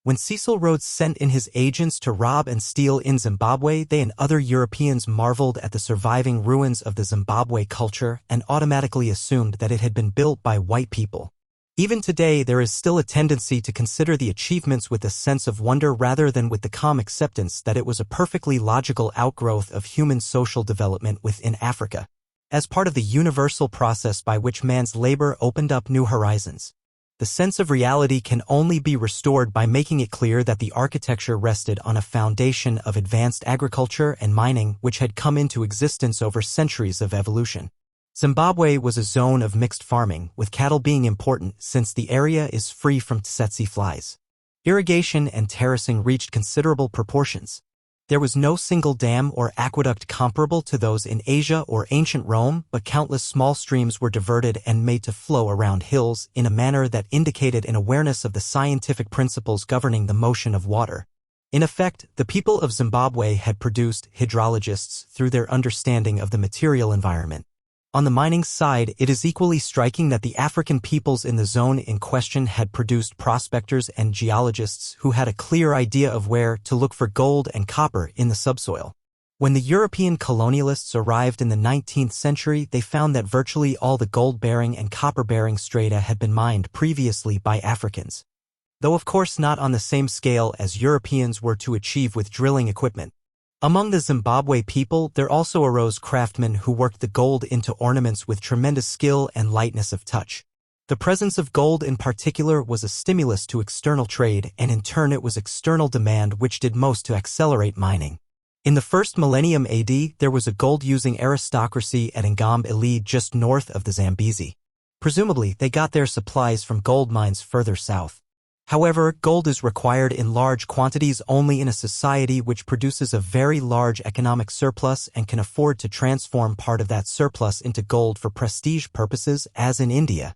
When Cecil Rhodes sent in his agents to rob and steal in Zimbabwe, they and other Europeans marveled at the surviving ruins of the Zimbabwe culture and automatically assumed that it had been built by white people. Even today, there is still a tendency to consider the achievements with a sense of wonder rather than with the calm acceptance that it was a perfectly logical outgrowth of human social development within Africa, as part of the universal process by which man's labor opened up new horizons. The sense of reality can only be restored by making it clear that the architecture rested on a foundation of advanced agriculture and mining which had come into existence over centuries of evolution. Zimbabwe was a zone of mixed farming, with cattle being important since the area is free from tsetse flies. Irrigation and terracing reached considerable proportions. There was no single dam or aqueduct comparable to those in Asia or ancient Rome, but countless small streams were diverted and made to flow around hills in a manner that indicated an awareness of the scientific principles governing the motion of water. In effect, the people of Zimbabwe had produced hydrologists through their understanding of the material environment. On the mining side, it is equally striking that the African peoples in the zone in question had produced prospectors and geologists who had a clear idea of where to look for gold and copper in the subsoil. When the European colonialists arrived in the 19th century, they found that virtually all the gold-bearing and copper-bearing strata had been mined previously by Africans, though of course not on the same scale as Europeans were to achieve with drilling equipment. Among the Zimbabwe people, there also arose craftsmen who worked the gold into ornaments with tremendous skill and lightness of touch. The presence of gold in particular was a stimulus to external trade, and in turn it was external demand which did most to accelerate mining. In the first millennium AD, there was a gold-using aristocracy at Ngam just north of the Zambezi. Presumably, they got their supplies from gold mines further south. However, gold is required in large quantities only in a society which produces a very large economic surplus and can afford to transform part of that surplus into gold for prestige purposes, as in India,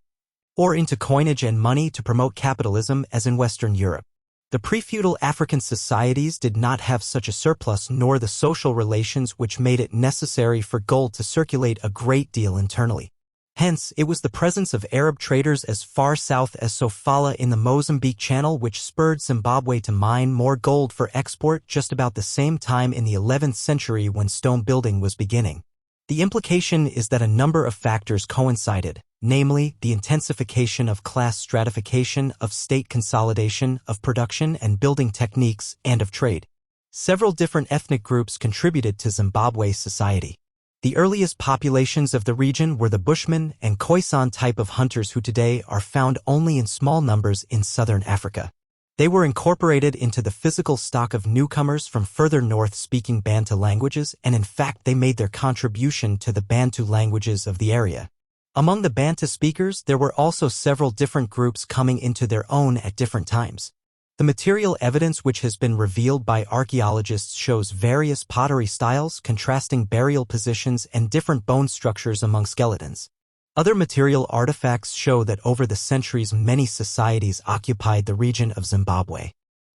or into coinage and money to promote capitalism, as in Western Europe. The pre-feudal African societies did not have such a surplus nor the social relations which made it necessary for gold to circulate a great deal internally. Hence, it was the presence of Arab traders as far south as Sofala in the Mozambique Channel which spurred Zimbabwe to mine more gold for export just about the same time in the 11th century when stone building was beginning. The implication is that a number of factors coincided, namely the intensification of class stratification, of state consolidation, of production and building techniques, and of trade. Several different ethnic groups contributed to Zimbabwe's society. The earliest populations of the region were the Bushmen and Khoisan type of hunters who today are found only in small numbers in southern Africa. They were incorporated into the physical stock of newcomers from further north speaking Bantu languages, and in fact they made their contribution to the Bantu languages of the area. Among the Bantu speakers, there were also several different groups coming into their own at different times. The material evidence which has been revealed by archaeologists shows various pottery styles, contrasting burial positions, and different bone structures among skeletons. Other material artifacts show that over the centuries many societies occupied the region of Zimbabwe.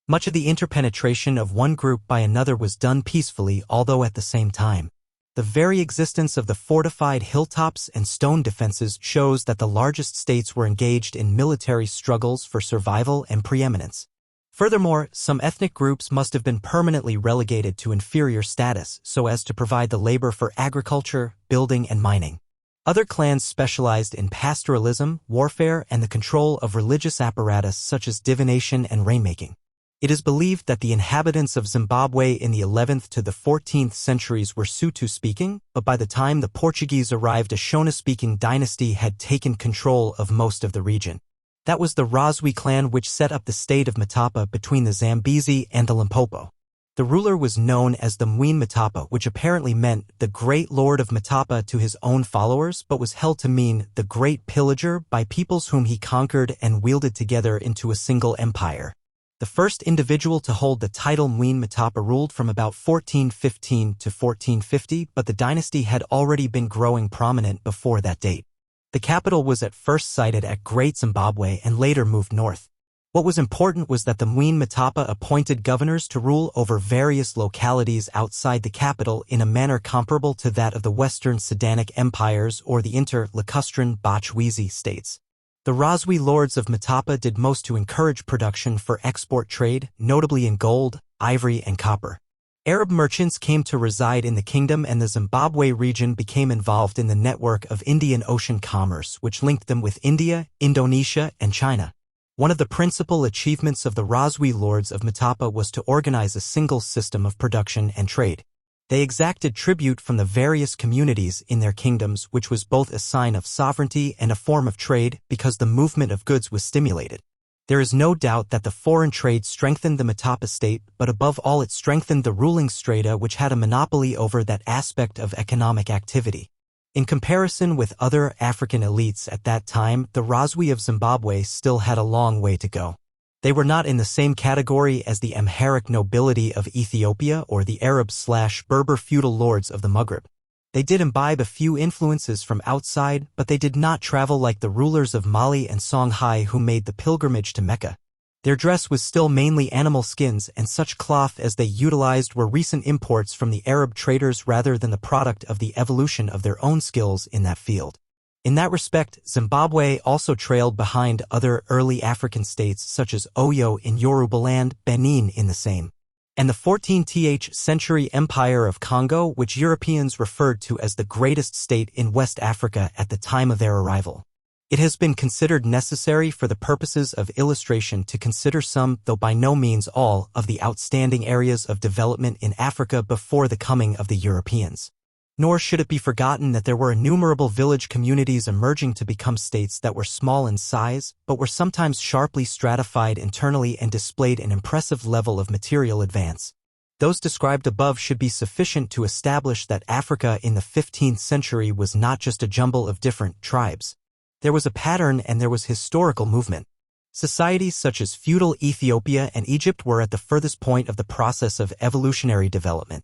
Much of the interpenetration of one group by another was done peacefully, although at the same time. The very existence of the fortified hilltops and stone defenses shows that the largest states were engaged in military struggles for survival and preeminence. Furthermore, some ethnic groups must have been permanently relegated to inferior status so as to provide the labor for agriculture, building, and mining. Other clans specialized in pastoralism, warfare, and the control of religious apparatus such as divination and rainmaking. It is believed that the inhabitants of Zimbabwe in the 11th to the 14th centuries were Sotho-speaking, but by the time the Portuguese arrived, a Shona-speaking dynasty had taken control of most of the region. That was the Rozwi clan, which set up the state of Matapa between the Zambezi and the Limpopo. The ruler was known as the Mwene Matapa, which apparently meant the Great Lord of Matapa to his own followers, but was held to mean the Great Pillager by peoples whom he conquered and wielded together into a single empire. The first individual to hold the title Mwene Matapa ruled from about 1415 to 1450, but the dynasty had already been growing prominent before that date. The capital was at first sited at Great Zimbabwe and later moved north. What was important was that the Mwene Matapa appointed governors to rule over various localities outside the capital in a manner comparable to that of the Western Sudanic empires or the inter-Lacustran Bachwizi states. The Rozwi lords of Matapa did most to encourage production for export trade, notably in gold, ivory, and copper. Arab merchants came to reside in the kingdom, and the Zimbabwe region became involved in the network of Indian Ocean commerce, which linked them with India, Indonesia, and China. One of the principal achievements of the Rozwi lords of Matapa was to organize a single system of production and trade. They exacted tribute from the various communities in their kingdoms, which was both a sign of sovereignty and a form of trade because the movement of goods was stimulated. There is no doubt that the foreign trade strengthened the Matapa state, but above all it strengthened the ruling strata, which had a monopoly over that aspect of economic activity. In comparison with other African elites at that time, the Rozwi of Zimbabwe still had a long way to go. They were not in the same category as the Amharic nobility of Ethiopia or the Arab/Berber feudal lords of the Maghreb. They did imbibe a few influences from outside, but they did not travel like the rulers of Mali and Songhai who made the pilgrimage to Mecca. Their dress was still mainly animal skins, and such cloth as they utilized were recent imports from the Arab traders rather than the product of the evolution of their own skills in that field. In that respect, Zimbabwe also trailed behind other early African states such as Oyo in Yorubaland, Benin in the same, and the 14th century Empire of Congo, which Europeans referred to as the greatest state in West Africa at the time of their arrival. It has been considered necessary for the purposes of illustration to consider some, though by no means all, of the outstanding areas of development in Africa before the coming of the Europeans. Nor should it be forgotten that there were innumerable village communities emerging to become states that were small in size, but were sometimes sharply stratified internally and displayed an impressive level of material advance. Those described above should be sufficient to establish that Africa in the 15th century was not just a jumble of different tribes. There was a pattern and there was historical movement. Societies such as feudal Ethiopia and Egypt were at the furthest point of the process of evolutionary development.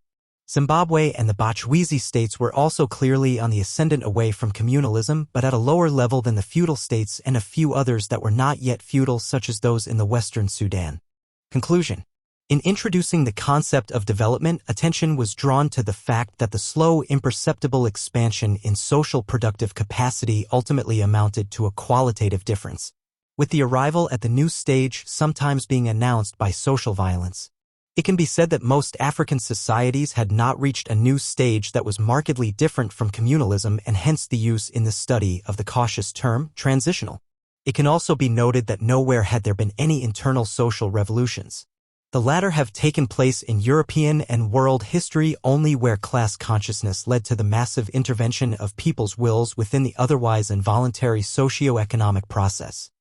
Zimbabwe and the Bachwizi states were also clearly on the ascendant away from communalism, but at a lower level than the feudal states and a few others that were not yet feudal, such as those in the Western Sudan. Conclusion. In introducing the concept of development, attention was drawn to the fact that the slow, imperceptible expansion in social productive capacity ultimately amounted to a qualitative difference, with the arrival at the new stage sometimes being announced by social violence. It can be said that most African societies had not reached a new stage that was markedly different from communalism, and hence the use in the study of the cautious term transitional. It can also be noted that nowhere had there been any internal social revolutions. The latter have taken place in European and world history only where class consciousness led to the massive intervention of people's wills within the otherwise involuntary socio-economic process.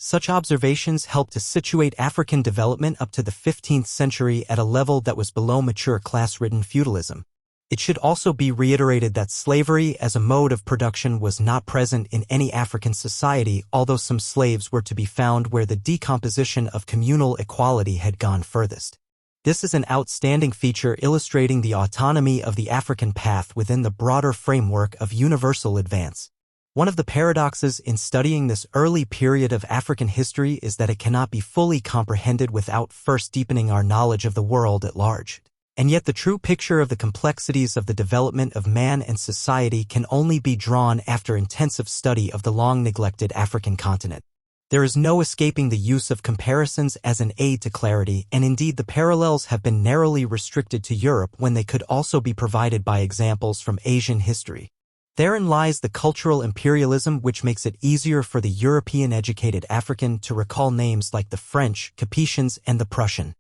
Such observations helped to situate African development up to the 15th century at a level that was below mature class-ridden feudalism. It should also be reiterated that slavery as a mode of production was not present in any African society, although some slaves were to be found where the decomposition of communal equality had gone furthest. This is an outstanding feature illustrating the autonomy of the African path within the broader framework of universal advance. One of the paradoxes in studying this early period of African history is that it cannot be fully comprehended without first deepening our knowledge of the world at large. And yet the true picture of the complexities of the development of man and society can only be drawn after intensive study of the long-neglected African continent. There is no escaping the use of comparisons as an aid to clarity, and indeed the parallels have been narrowly restricted to Europe when they could also be provided by examples from Asian history. Therein lies the cultural imperialism which makes it easier for the European-educated African to recall names like the French, Capetians, and the Prussian.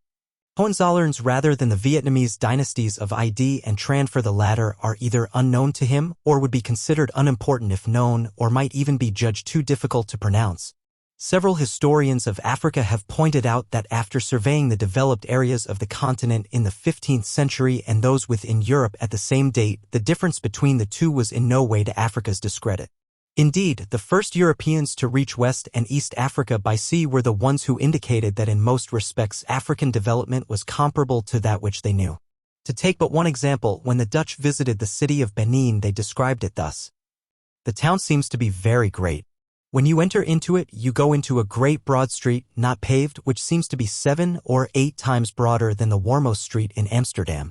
Hohenzollerns rather than the Vietnamese dynasties of ID and Tran, for the latter are either unknown to him or would be considered unimportant if known, or might even be judged too difficult to pronounce. Several historians of Africa have pointed out that after surveying the developed areas of the continent in the 15th century and those within Europe at the same date, the difference between the two was in no way to Africa's discredit. Indeed, the first Europeans to reach West and East Africa by sea were the ones who indicated that in most respects African development was comparable to that which they knew. To take but one example, when the Dutch visited the city of Benin, they described it thus. The town seems to be very great. When you enter into it, you go into a great broad street, not paved, which seems to be 7 or 8 times broader than the Warmost Street in Amsterdam.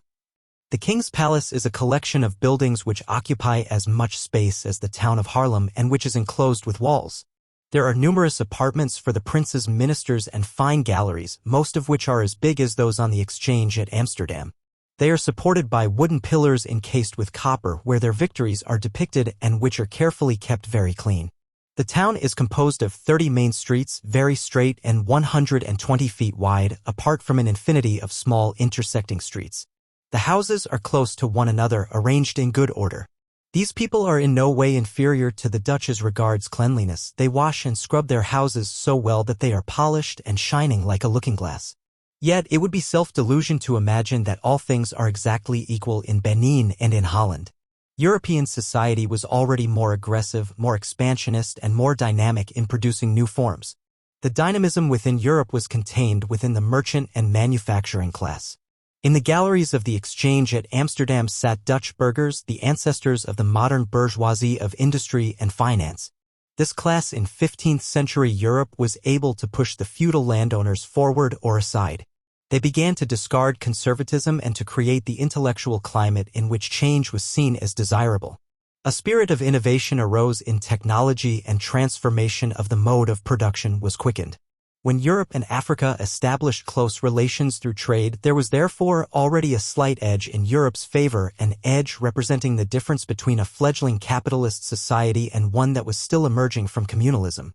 The King's Palace is a collection of buildings which occupy as much space as the town of Haarlem and which is enclosed with walls. There are numerous apartments for the prince's ministers and fine galleries, most of which are as big as those on the Exchange at Amsterdam. They are supported by wooden pillars encased with copper where their victories are depicted and which are carefully kept very clean. The town is composed of 30 main streets, very straight and 120 feet wide, apart from an infinity of small intersecting streets. The houses are close to one another, arranged in good order. These people are in no way inferior to the Dutch as regards cleanliness. They wash and scrub their houses so well that they are polished and shining like a looking-glass. Yet it would be self-delusion to imagine that all things are exactly equal in Benin and in Holland. European society was already more aggressive, more expansionist, and more dynamic in producing new forms. The dynamism within Europe was contained within the merchant and manufacturing class. In the galleries of the Exchange at Amsterdam sat Dutch burghers, the ancestors of the modern bourgeoisie of industry and finance. This class in 15th century Europe was able to push the feudal landowners forward or aside. They began to discard conservatism and to create the intellectual climate in which change was seen as desirable. A spirit of innovation arose in technology, and transformation of the mode of production was quickened. When Europe and Africa established close relations through trade, there was therefore already a slight edge in Europe's favor, an edge representing the difference between a fledgling capitalist society and one that was still emerging from communalism.